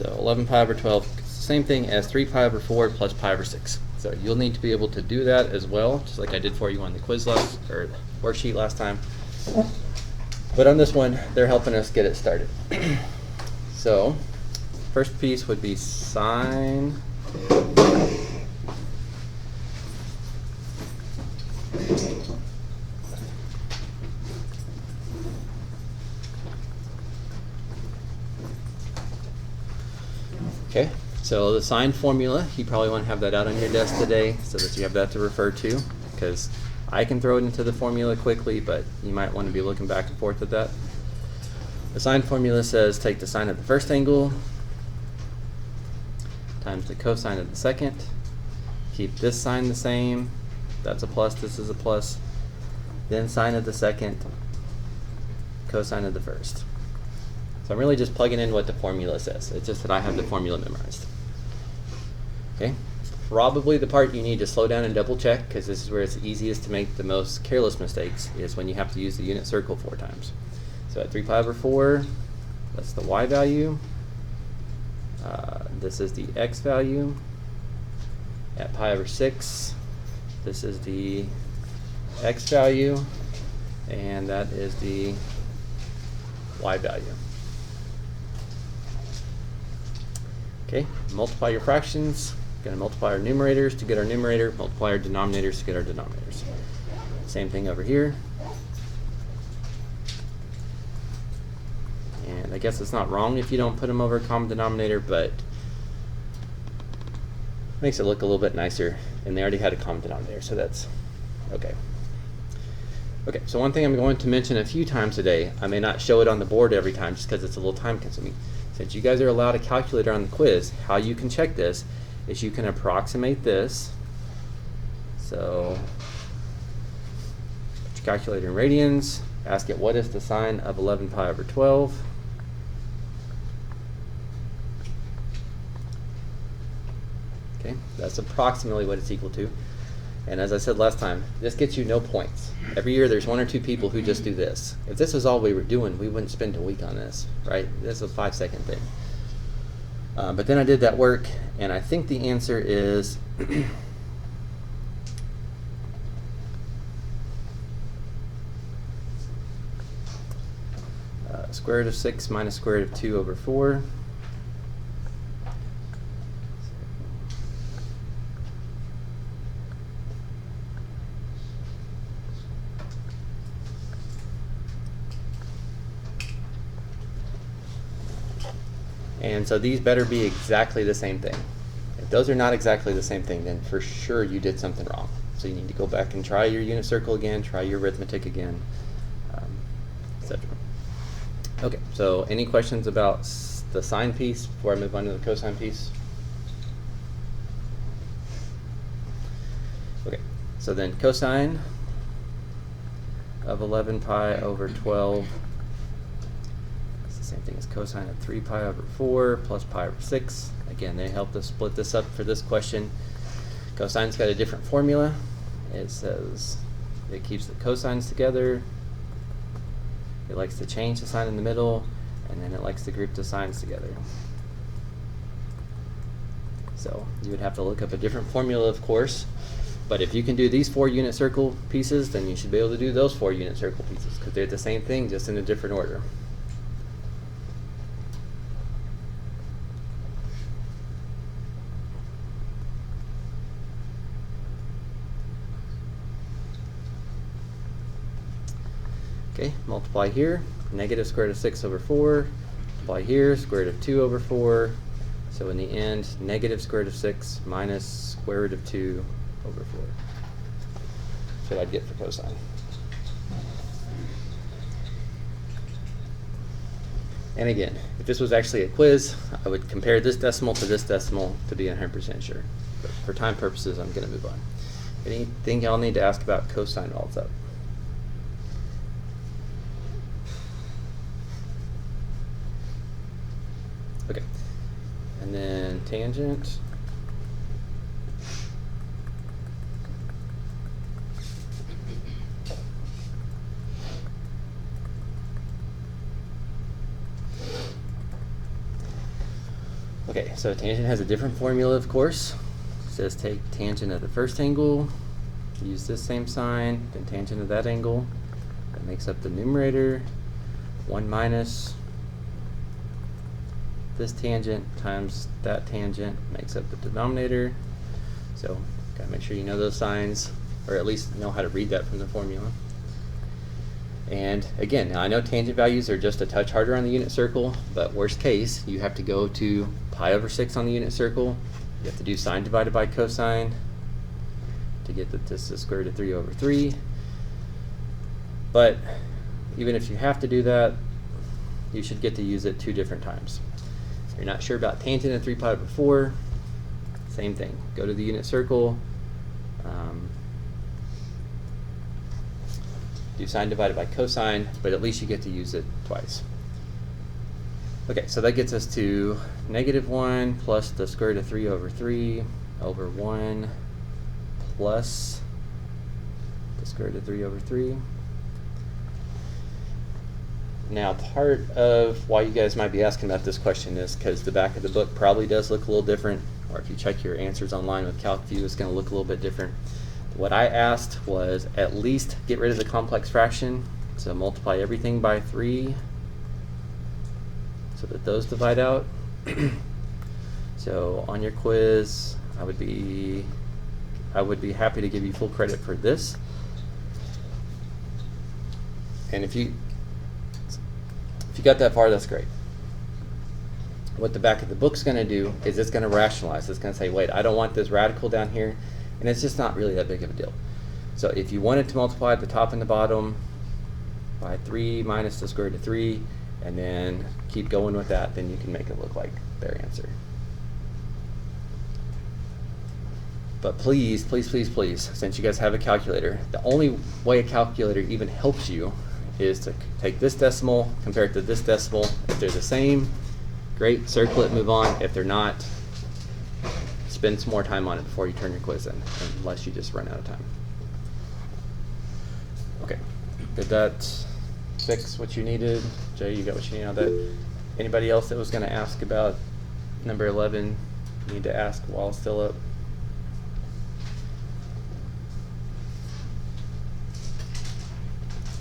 So 11 pi over 12, same thing as 3 pi over 4 plus pi over 6. So you'll need to be able to do that as well, just like I did for you on the quiz or worksheet last time. But on this one, they're helping us get it started. So first piece would be sine Okay, so the sine formula, you probably want to have that out on your desk today so that you have that to refer to, because I can throw it into the formula quickly, but you might want to be looking back and forth at that. The sine formula says take the sine of the first angle times the cosine of the second. Keep this sign the same. That's a plus, this is a plus. Then sine of the second, cosine of the first. So I'm really just plugging in what the formula says. It's just that I have the formula memorized. Okay, probably the part you need to slow down and double check, because this is where it's easiest to make the most careless mistakes, is when you have to use the unit circle 4 times. So at 3 pi over 4, that's the y value. This is the x value. At pi over 6, this is the x value, and that is the y value. Okay, multiply your fractions. Going to multiply our numerators to get our numerator, multiply our denominators to get our denominators. Same thing over here. And I guess it's not wrong if you don't put them over a common denominator, but makes it look a little bit nicer, and they already had a common denominator, so that's okay. Okay, so one thing I'm going to mention a few times today, I may not show it on the board every time just because it's a little time consuming. Since you guys are allowed a calculator on the quiz, how you can check this is you can approximate this. So put your calculator in radians, ask it what is the sine of 11 pi over 12. Okay, that's approximately what it's equal to. And as I said last time, this gets you no points. Every year there's 1 or 2 people who just do this. If this is all we were doing, we wouldn't spend a week on this, right? This is a 5-second thing. But then I did that work, and I think the answer is square root of 6 minus square root of 2 over 4. And so these better be exactly the same thing. If those are not exactly the same thing, then for sure you did something wrong. So you need to go back and try your unit circle again, try your arithmetic again, etc. Okay, so any questions about the sine piece before I move on to the cosine piece? Okay, so then cosine of 11 pi over 12. Same thing as cosine of 3 pi over 4 plus pi over 6. Again, they helped us split this up for this question. Cosine's got a different formula. It says it keeps the cosines together. It likes to change the sign in the middle, and then it likes to group the sines together. So you would have to look up a different formula, of course. But if you can do these 4 unit circle pieces, then you should be able to do those 4 unit circle pieces, because they're the same thing, just in a different order. Okay, multiply here, negative square root of 6 over 4. Multiply here, square root of 2 over 4. So in the end, negative square root of 6 minus square root of 2 over 4. That's what I'd get for cosine. And again, if this was actually a quiz, I would compare this decimal to this decimal to be 100% sure. But for time purposes, I'm going to move on. Anything y'all need to ask about cosine while it's up? Okay, and then tangent. Okay, so tangent has a different formula, of course. It says take tangent of the first angle, use this same sign, then tangent of that angle. That makes up the numerator. 1 minus this tangent times that tangent makes up the denominator. So gotta make sure you know those signs, or at least know how to read that from the formula. And again, now I know tangent values are just a touch harder on the unit circle, but worst case, you have to go to pi over 6 on the unit circle. You have to do sine divided by cosine to get this to square root of 3 over 3. But even if you have to do that, you should get to use it 2 different times. If you're not sure about tangent of 3 pi over 4, same thing. Go to the unit circle, do sine divided by cosine, but at least you get to use it twice. Okay, so that gets us to -1 plus the square root of 3 over 3 over 1 plus the square root of 3 over 3. Now, part of why you guys might be asking about this question is because the back of the book probably does look a little different, or if you check your answers online with CalcView, it's going to look a little bit different. What I asked was at least get rid of the complex fraction, so multiply everything by 3 so that those divide out. So on your quiz, I would be happy to give you full credit for this. And if you got that far, that's great. What the back of the book's going to do is it's going to rationalize. It's going to say, wait, I don't want this radical down here, and it's just not really that big of a deal. So if you wanted to multiply the top and the bottom by 3 minus the square root of 3, and then keep going with that, then you can make it look like their answer. But please, please, please, please, since you guys have a calculator, the only way a calculator even helps you is to take this decimal, compare it to this decimal. If they're the same, great, circle it, move on. If they're not, spend some more time on it before you turn your quiz in, unless you just run out of time. Okay, did that fix what you needed? Jay, you got what you need on that? Anybody else that was going to ask about number 11 need to ask while it's still up?